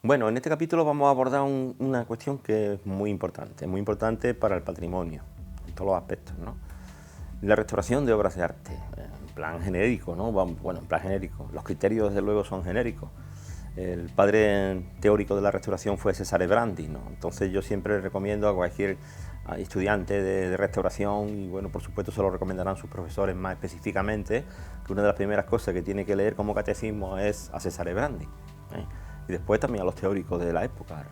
Bueno, en este capítulo vamos a abordar una cuestión que es muy importante para el patrimonio, en todos los aspectos, ¿no? La restauración de obras de arte, en plan genérico, ¿no? Bueno, en plan genérico. Los criterios, desde luego, son genéricos. El padre teórico de la restauración fue Cesare Brandi, ¿no? Entonces yo siempre recomiendo a cualquier estudiante de restauración, y bueno, por supuesto se lo recomendarán sus profesores más específicamente, que una de las primeras cosas que tiene que leer como catecismo es a Cesare Brandi, ¿eh? Y después también a los teóricos de la época,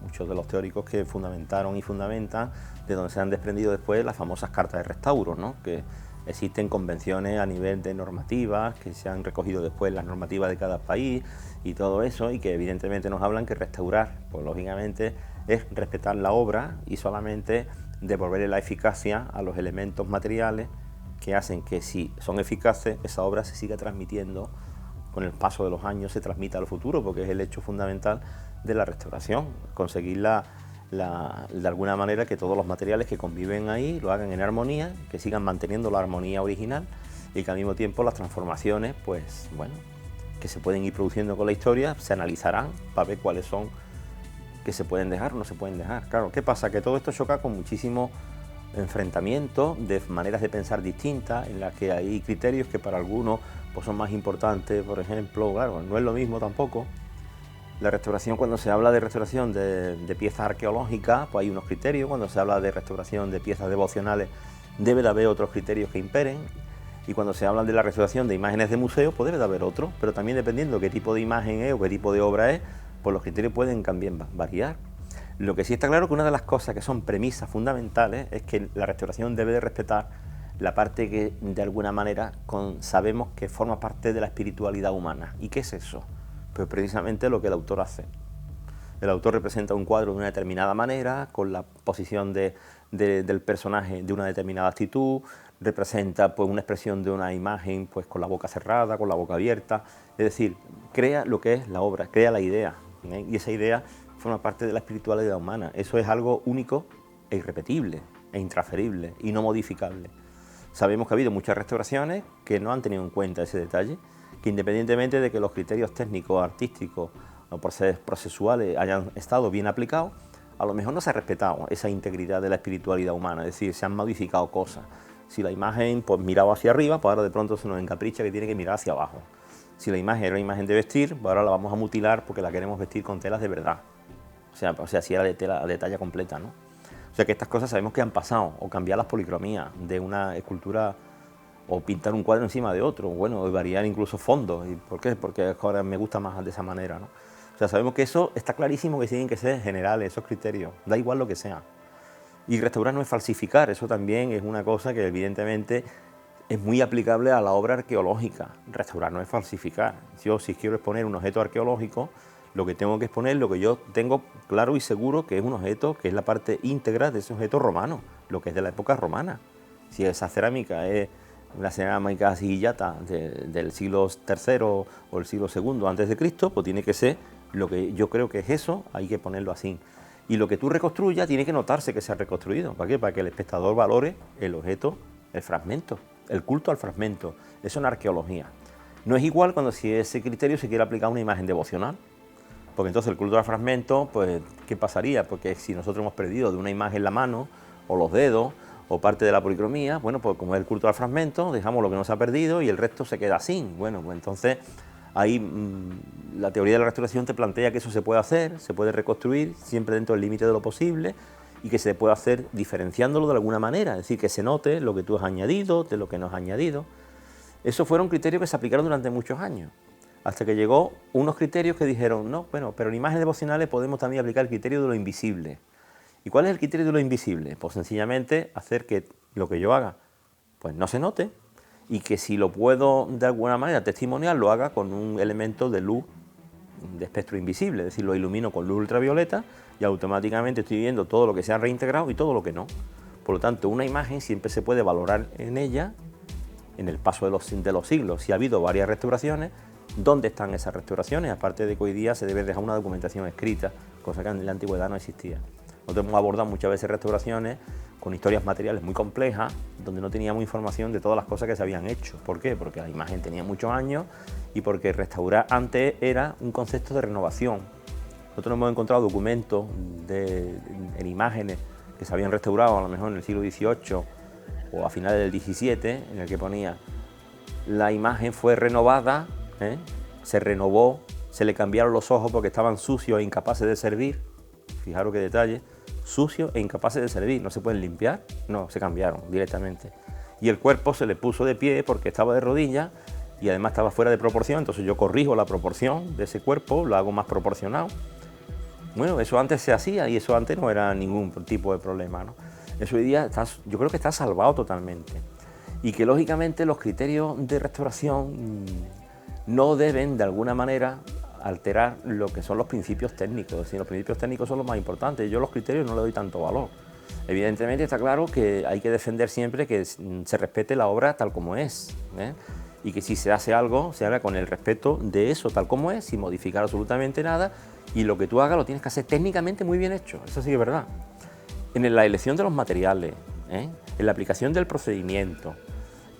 muchos de los teóricos que fundamentaron y fundamentan, de donde se han desprendido después las famosas cartas de restauro, ¿no? Que existen convenciones a nivel de normativas, que se han recogido después las normativas de cada país y todo eso, y que evidentemente nos hablan que restaurar, pues lógicamente es respetar la obra y solamente devolverle la eficacia a los elementos materiales que hacen que, si son eficaces, esa obra se siga transmitiendo con el paso de los años, se transmita al futuro, porque es el hecho fundamental de la restauración, conseguir de alguna manera que todos los materiales que conviven ahí lo hagan en armonía, que sigan manteniendo la armonía original, y que al mismo tiempo las transformaciones, pues bueno, que se pueden ir produciendo con la historia, se analizarán para ver cuáles son, que se pueden dejar o no se pueden dejar. Claro, ¿qué pasa? Que todo esto choca con muchísimo enfrentamiento de maneras de pensar distintas, en las que hay criterios que para algunos pues son más importantes. Por ejemplo, claro, no es lo mismo tampoco la restauración. Cuando se habla de restauración de piezas arqueológicas, pues hay unos criterios. Cuando se habla de restauración de piezas devocionales, debe de haber otros criterios que imperen. Y cuando se habla de la restauración de imágenes de museo, pues debe de haber otros. Pero también, dependiendo qué tipo de imagen es o qué tipo de obra es, pues los criterios pueden también variar. Lo que sí está claro, que una de las cosas que son premisas fundamentales es que la restauración debe de respetar la parte que de alguna manera sabemos que forma parte de la espiritualidad humana. ¿Y qué es eso? Pues precisamente lo que el autor hace. El autor representa un cuadro de una determinada manera, con la posición del personaje de una determinada actitud, representa pues una expresión de una imagen pues con la boca cerrada, con la boca abierta, es decir, crea lo que es la obra, crea la idea, ¿eh? Y esa idea forma parte de la espiritualidad humana. Eso es algo único e irrepetible, e intransferible y no modificable. Sabemos que ha habido muchas restauraciones que no han tenido en cuenta ese detalle, que independientemente de que los criterios técnicos, artísticos o procesuales hayan estado bien aplicados, a lo mejor no se ha respetado esa integridad de la espiritualidad humana, es decir, se han modificado cosas. Si la imagen pues miraba hacia arriba, pues ahora de pronto se nos encapricha que tiene que mirar hacia abajo. Si la imagen era una imagen de vestir, pues ahora la vamos a mutilar porque la queremos vestir con telas de verdad. O sea, si era de talla completa, ¿no? O sea que estas cosas sabemos que han pasado, o cambiar las policromías de una escultura, o pintar un cuadro encima de otro, bueno, o variar incluso fondos. ¿Y por qué? Porque ahora me gusta más de esa manera, ¿no? O sea, sabemos que eso está clarísimo, que tienen que ser generales, esos criterios, da igual lo que sea. Y restaurar no es falsificar, eso también es una cosa que evidentemente es muy aplicable a la obra arqueológica. Restaurar no es falsificar. Yo, si quiero exponer un objeto arqueológico, lo que tengo que exponer, lo que yo tengo claro y seguro que es un objeto, que es la parte íntegra de ese objeto romano, lo que es de la época romana. Si esa cerámica es una cerámica sigillata del siglo III o el siglo II antes de Cristo, pues tiene que ser lo que yo creo que es eso, hay que ponerlo así. Y lo que tú reconstruyas tiene que notarse que se ha reconstruido. ¿Para qué? Para que el espectador valore el objeto, el fragmento, el culto al fragmento. Eso es una arqueología. No es igual cuando si ese criterio se quiere aplicar a una imagen devocional, porque entonces el culto al fragmento, pues, ¿qué pasaría? Porque si nosotros hemos perdido de una imagen la mano, o los dedos, o parte de la policromía, bueno, pues como es el culto al fragmento, dejamos lo que nos ha perdido y el resto se queda sin. Bueno, pues entonces ahí la teoría de la restauración te plantea que eso se puede hacer, se puede reconstruir, siempre dentro del límite de lo posible, y que se puede hacer diferenciándolo de alguna manera, es decir, que se note lo que tú has añadido, de lo que no has añadido. Esos fueron criterios que se aplicaron durante muchos años, hasta que llegó unos criterios que dijeron, no, bueno, pero en imágenes devocionales podemos también aplicar el criterio de lo invisible. ¿Y cuál es el criterio de lo invisible? Pues sencillamente hacer que lo que yo haga pues no se note, y que si lo puedo de alguna manera testimonial, lo haga con un elemento de luz de espectro invisible, es decir, lo ilumino con luz ultravioleta y automáticamente estoy viendo todo lo que se ha reintegrado y todo lo que no. Por lo tanto, una imagen siempre se puede valorar en ella, en el paso de los siglos. Si ha habido varias restauraciones, ¿dónde están esas restauraciones? Aparte de que hoy día se debe dejar una documentación escrita, cosa que en la antigüedad no existía. Nosotros hemos abordado muchas veces restauraciones con historias materiales muy complejas, donde no teníamos información de todas las cosas que se habían hecho. ¿Por qué? Porque la imagen tenía muchos años y porque restaurar antes era un concepto de renovación. Nosotros hemos encontrado documentos en imágenes que se habían restaurado a lo mejor en el siglo XVIII o a finales del XVII, en el que ponía la imagen fue renovada, se renovó, se le cambiaron los ojos porque estaban sucios e incapaces de servir. Fijaros qué detalle, sucios e incapaces de servir, ¿no se pueden limpiar? No, se cambiaron directamente. Y el cuerpo se le puso de pie porque estaba de rodillas y además estaba fuera de proporción, entonces yo corrijo la proporción de ese cuerpo, lo hago más proporcionado. Bueno, eso antes se hacía y eso antes no era ningún tipo de problema, ¿no? Eso hoy día yo creo que está salvado totalmente. Y que lógicamente los criterios de restauración no deben de alguna manera alterar lo que son los principios técnicos. Es decir, los principios técnicos son los más importantes. Yo a los criterios no le doy tanto valor. Evidentemente está claro que hay que defender siempre que se respete la obra tal como es, y que si se hace algo, se haga con el respeto de eso tal como es, sin modificar absolutamente nada, y lo que tú hagas lo tienes que hacer técnicamente muy bien hecho, eso sí que es verdad. En la elección de los materiales, en la aplicación del procedimiento,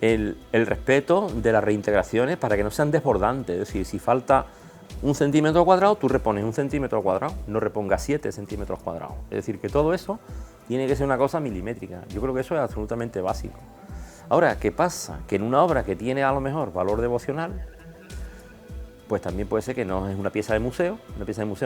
el respeto de las reintegraciones para que no sean desbordantes, es decir, si falta 1 centímetro cuadrado, tú repones 1 centímetro cuadrado, no repongas 7 centímetros cuadrados. Es decir, que todo eso tiene que ser una cosa milimétrica. Yo creo que eso es absolutamente básico. Ahora, ¿qué pasa? Que en una obra que tiene a lo mejor valor devocional, pues también puede ser que no es una pieza de museo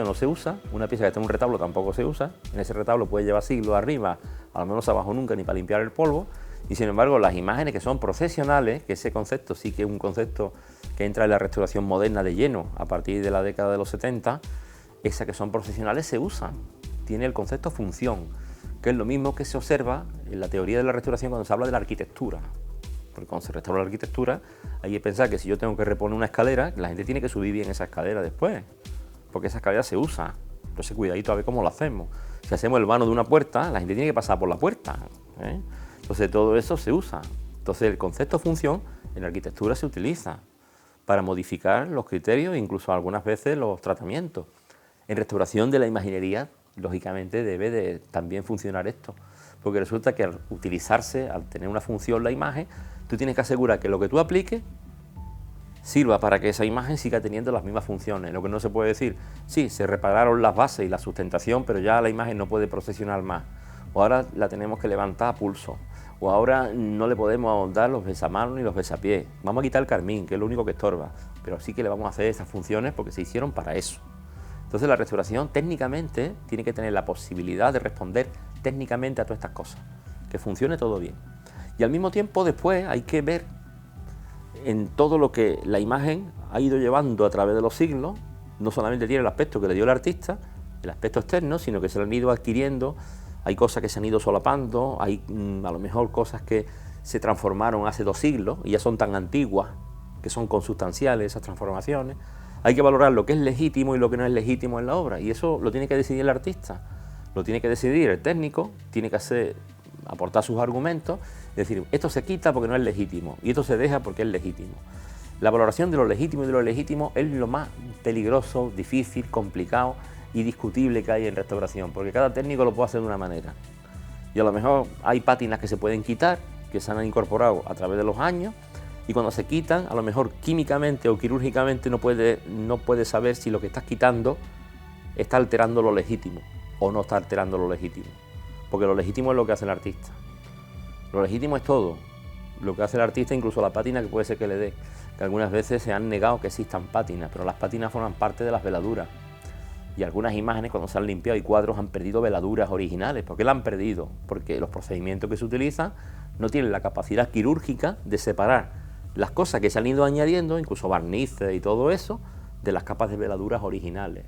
no se usa, una pieza que está en un retablo tampoco se usa, en ese retablo puede llevar siglos arriba, a lo menos abajo nunca ni para limpiar el polvo, y sin embargo las imágenes que son procesionales, que ese concepto sí que es un concepto que entra en la restauración moderna de lleno a partir de la década de los 70, esas que son procesionales se usan, tiene el concepto función, que es lo mismo que se observa en la teoría de la restauración cuando se habla de la arquitectura. Porque cuando se restaura la arquitectura hay que pensar que si yo tengo que reponer una escalera, la gente tiene que subir bien esa escalera después, porque esa escalera se usa. Entonces cuidadito a ver cómo lo hacemos. Si hacemos el vano de una puerta, la gente tiene que pasar por la puerta, Entonces todo eso se usa. Entonces el concepto función en la arquitectura se utiliza para modificar los criterios e incluso algunas veces los tratamientos. En restauración de la imaginería, lógicamente debe de también funcionar esto, porque resulta que al utilizarse, al tener una función la imagen, tú tienes que asegurar que lo que tú apliques sirva para que esa imagen siga teniendo las mismas funciones. Lo que no se puede decir, sí, se repararon las bases y la sustentación, pero ya la imagen no puede procesionar más, o ahora la tenemos que levantar a pulso, o ahora no le podemos dar los besamanos ni los besapiés, vamos a quitar el carmín, que es lo único que estorba, pero sí que le vamos a hacer esas funciones porque se hicieron para eso. Entonces la restauración técnicamente tiene que tener la posibilidad de responder técnicamente a todas estas cosas, que funcione todo bien. Y al mismo tiempo después hay que ver en todo lo que la imagen ha ido llevando a través de los siglos, no solamente tiene el aspecto que le dio el artista, el aspecto externo, sino que se lo han ido adquiriendo, hay cosas que se han ido solapando, hay a lo mejor cosas que se transformaron hace 2 siglos y ya son tan antiguas que son consustanciales esas transformaciones. Hay que valorar lo que es legítimo y lo que no es legítimo en la obra, y eso lo tiene que decidir el artista, lo tiene que decidir el técnico, tiene que aportar sus argumentos, es decir, esto se quita porque no es legítimo, y esto se deja porque es legítimo. La valoración de lo legítimo y de lo ilegítimo es lo más peligroso, difícil, complicado y discutible que hay en restauración, porque cada técnico lo puede hacer de una manera. Y a lo mejor hay pátinas que se pueden quitar, que se han incorporado a través de los años, y cuando se quitan, a lo mejor químicamente o quirúrgicamente no puedes saber si lo que estás quitando está alterando lo legítimo o no está alterando lo legítimo. Porque lo legítimo es lo que hace el artista. Lo legítimo es todo. Lo que hace el artista, incluso la pátina que puede ser que le dé. Que algunas veces se han negado que existan pátinas, pero las pátinas forman parte de las veladuras. Y algunas imágenes cuando se han limpiado y cuadros han perdido veladuras originales. ¿Por qué la han perdido? Porque los procedimientos que se utilizan no tienen la capacidad quirúrgica de separar las cosas que se han ido añadiendo, incluso barnices y todo eso, de las capas de veladuras originales.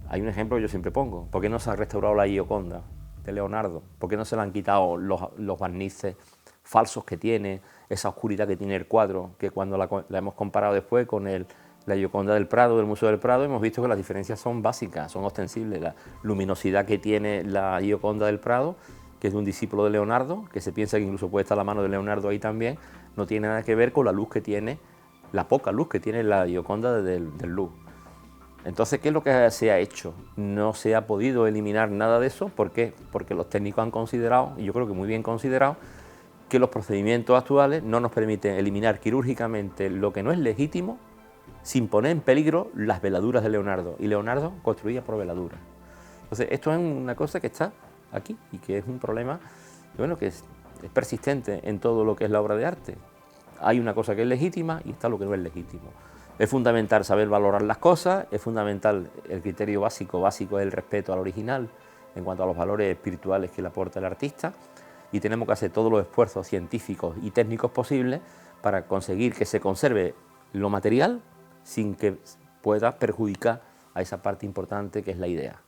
Hay un ejemplo que yo siempre pongo. ¿Por qué no se ha restaurado la Gioconda de Leonardo? ¿Por qué no se le han quitado los barnices falsos que tiene, esa oscuridad que tiene el cuadro, que cuando la hemos comparado después con la Gioconda del Prado, del Museo del Prado, hemos visto que las diferencias son básicas, son ostensibles. La luminosidad que tiene la Gioconda del Prado, que es de un discípulo de Leonardo, que se piensa que incluso puede estar la mano de Leonardo ahí también, no tiene nada que ver con la luz que tiene, la poca luz que tiene la Gioconda del Louvre. Entonces, ¿qué es lo que se ha hecho? No se ha podido eliminar nada de eso. ¿Por qué? Porque los técnicos han considerado, y yo creo que muy bien considerado, que los procedimientos actuales no nos permiten eliminar quirúrgicamente lo que no es legítimo sin poner en peligro las veladuras de Leonardo, y Leonardo construía por veladuras. Entonces, esto es una cosa que está aquí y que es un problema, bueno, que es persistente en todo lo que es la obra de arte. Hay una cosa que es legítima y está lo que no es legítimo. Es fundamental saber valorar las cosas, es fundamental, el criterio básico es el respeto al original en cuanto a los valores espirituales que le aporta el artista, y tenemos que hacer todos los esfuerzos científicos y técnicos posibles para conseguir que se conserve lo material sin que pueda perjudicar a esa parte importante que es la idea.